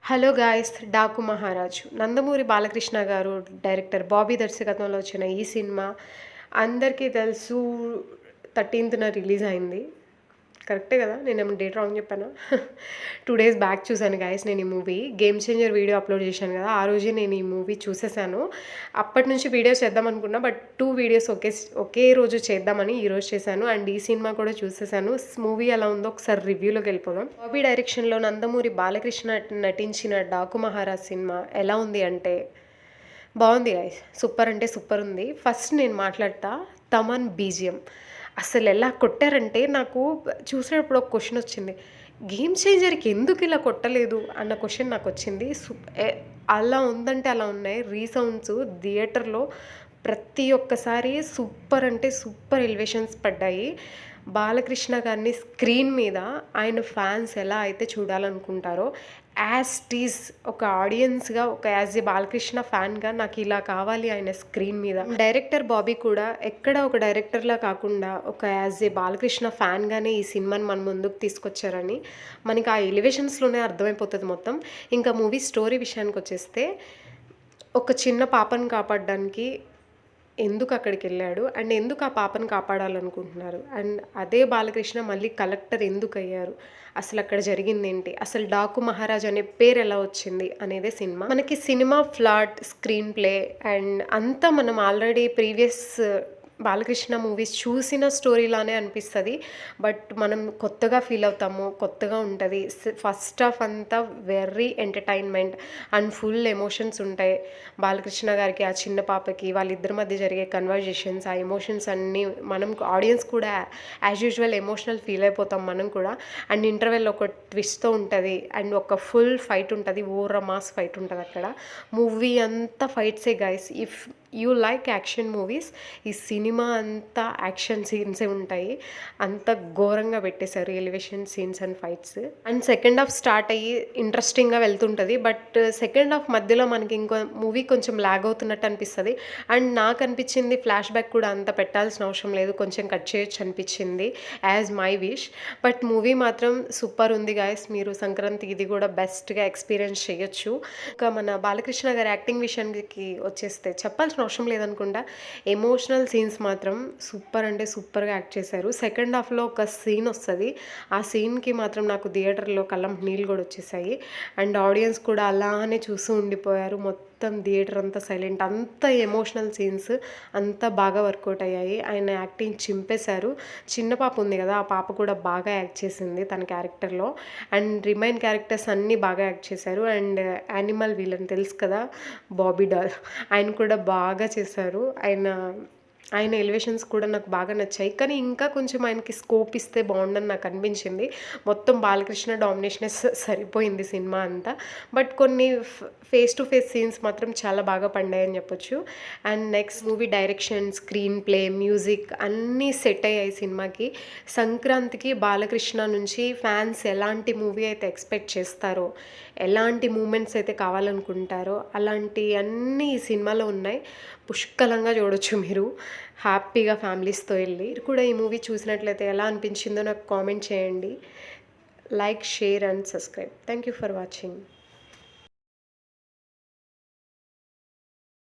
Hello guys, 'Daaku మహారాజు' నందమూరి బాలకృష్ణ గారు director Bobby దర్శకత్వంలో వచ్చిన ఈ సినిమా అందరికీ తెలుసు. 13న రిలీజ్ అయింది. కరెక్టే కదా? నేనేమైనా డేట్ రాంగ్ చెప్పానా? 2 డేస్ బ్యాక్ చూసాను గాయ్స్ నేను ఈ movie. 'Game changer' video upload చేశాను కదా! ఆ రోజే నేను ఈ మూవీ చూసేసాను. అప్పటి నుంచి వీడియోస్ చేద్దాం అనుకున్నా. బట్ 2 వీడియోస్ ఒకే రోజు చేద్దామని ఈరోజు చేశాను. అండ్ ఈ సినిమా కూడా చూసేసాను. మూవీ ఎలా ఉందో ఒకసారి రివ్యూలోకి వెళ్ళిపోదాం. బాబీ డైరెక్షన్‌లో నందమూరి బాలకృష్ణ నటించిన 'డాకు మహారాజ్' సినిమా ఎలా ఉంది అంటే బాగుంది గాయ్స్. సూపర్ అంటే సూపర్ ఉంది. ఫస్ట్ నేను మాట్లాడతా తమన్ బీజీఎం అసలు ఎలా కొట్టారంటే, నాకు చూసేటప్పుడు ఒక క్వశ్చన్ వచ్చింది. గేమ్ చేంజర్‌కి ఎందుకు ఇలా కొట్టలేదు అన్న క్వశ్చన్ నాకు వచ్చింది. అలా ఉందంటే అలా ఉన్నాయి రీసౌండ్స్ థియేటర్‌లో. ప్రతి ఒక్కసారి సూపర్ అంటే సూపర్ ఎలివేషన్స్ పడ్డాయి. బాలకృష్ణ గారిని స్క్రీన్ మీద ఆయన ఫ్యాన్స్ ఎలా అయితే చూడాలనుకుంటారో, యాజ్ టీజ్ ఒక ఆడియన్స్‌గా, ఒక యాజ్ ఏ బాలకృష్ణ ఫ్యాన్‌గా నాకు ఇలా కావాలి ఆయన స్క్రీన్ మీద. డైరెక్టర్ బాబీ కూడా ఎక్కడ ఒక డైరెక్టర్‌లా కాకుండా ఒక యాజ్ ఏ బాలకృష్ణ ఫ్యాన్‌గానే ఈ సినిమాని మన ముందుకు తీసుకొచ్చారని మనకి ఆ ఎలివేషన్స్‌లోనే అర్థమైపోతుంది మొత్తం. ఇంకా మూవీ స్టోరీ విషయానికొచ్చేస్తే, ఒక చిన్న పాపను కాపాడడానికి ఎందుకు అక్కడికెళ్ళాడు? అండ్ ఎందుకు ఆ పాపను కాపాడాలనుకుంటున్నారు? అండ్ అదే బాలకృష్ణ మళ్ళీ కలెక్టర్ ఎందుకయ్యారు? అసలక్కడ జరిగిందేంటి? అసలు 'డాకు మహారాజ్' అనే పేరెలా వచ్చింది అనేదే సినిమా. మనకి cinema plot, screen play and అంతా మనం ఆల్రెడీ ప్రీవియస్ బాలకృష్ణ మూవీస్ చూసిన స్టోరీలానే అనిపిస్తది. బట్ మనం కొత్తగా ఫీల్ అవుతాము. కొత్తగా ఉంటది. ఫస్ట్ హాఫ్ అంతా very entertainment and full emotions ఉంటాయి. బాలకృష్ణ గారికి, ఆ చిన్న పాపకి వాళ్ళిద్దరి మధ్య జరిగే కన్వర్జేషన్స్, ఆ ఎమోషన్స్ అన్నీ మనం ఆడియన్స్ కూడా యాజ్ యూజువల్ ఎమోషనల్ ఫీల్ అయిపోతాం మనం కూడా. అండ్ ఇంటర్వెల్ ఒక ట్విస్ట్‌తో ఉంటది. అండ్ ఒక ఫుల్ ఫైట్ ఉంటది. ఓర మాస్ ఫైట్ ఉంటదక్కడ. మూవీ అంతా ఫైట్సే guys. If you like action movies, ఈ సినిమా అంతా యాక్షన్ సీన్సే ఉంటాయి. అంత ఘోరంగా పెట్టేశారు elevation scenes and fights. And second half start అయ్యి ఇంట్రెస్టింగ్‌గా వెళ్తుంటది. బట్ సెకండ్ హాఫ్ మధ్యలో మనకి ఇంకో మూవీ కొంచెం లాగ్ అవుతున్నట్టు అనిపిస్తది. అండ్ నాకు అనిపించింది ఫ్లాష్ బ్యాక్ కూడా అంత పెట్టాల్సిన అవసరం లేదు. కొంచెం కట్ చేయొచ్చు అనిపించింది as my wish. But movie మాత్రం సూపర్ ఉంది గాయ్స్. మీరు సంక్రాంతికి ఇది కూడా బెస్ట్‌గా ఎక్స్‌పీరియన్స్ చేయొచ్చు. ఇంకా మన బాలకృష్ణ గారి యాక్టింగ్ విషయానికి వచ్చేస్తే చెప్పాల్సిన అవసరం లేదనుకుంటా. ఎమోషనల్ సీన్స్ మాత్రం సూపర్ అంటే సూపర్‌గా యాక్ట్ చేశారు. సెకండ్ హాఫ్‌లో ఒక సీన్ వస్తది. ఆ సీన్‌కి మాత్రం నాకు థియేటర్‌లో కళ్ళంట నీళ్ళు కూడా వచ్చేసాయి. అండ్ ఆడియన్స్ కూడా అలానే చూస్తూ ఉండిపోయారు. మొత్తం థియేటర్ అంతా సైలెంట్. అంత ఎమోషనల్ సీన్స్ అంతా బాగా వర్కౌట్ అయ్యాయి. ఆయన యాక్టింగ్ చింపేశారు. చిన్న పాప ఉంది కదా! ఆ పాప కూడా బాగా యాక్ట్ చేసింది తన క్యారెక్టర్‌లో. అండ్ రిమైన్ క్యారెక్టర్స్ అన్నీ బాగా యాక్ట్ చేశారు. అండ్ యానిమల్ విలన్ తెలుసు కదా! బాబీ డాల్ ఆయన కూడా బాగా చేశారు. ఆయన ఎలివేషన్స్ కూడా నాకు బాగా నచ్చాయి. కానీ ఇంకా కొంచెం ఆయనకి స్కోప్ ఇస్తే బాగుండని నాకు అనిపించింది. మొత్తం బాలకృష్ణ డామినేషనే సరిపోయింది సినిమా అంతా. బట్ కొన్ని ఫేస్ టు ఫేస్ సీన్స్ మాత్రం చాలా బాగా పండాయని చెప్పొచ్చు. And next movie direction, screen play, music అన్నీ సెట్ అయ్యాయి సినిమాకి. సంక్రాంతికి బాలకృష్ణ నుంచి ఫ్యాన్స్ ఎలాంటి మూవీ అయితే ఎక్స్పెక్ట్ చేస్తారో, ఎలాంటి మూమెంట్స్ అయితే కావాలనుకుంటారో అలాంటి అన్నీ ఈ సినిమాలో ఉన్నాయి. పుష్కలంగా చూడొచ్చు మీరు హ్యాపీగా ఫ్యామిలీస్తో వెళ్ళి. మీరు కూడా ఈ మూవీ చూసినట్లయితే ఎలా అనిపించిందో నాకు కామెంట్ చేయండి. Like, share and subscribe. Thank you for watching.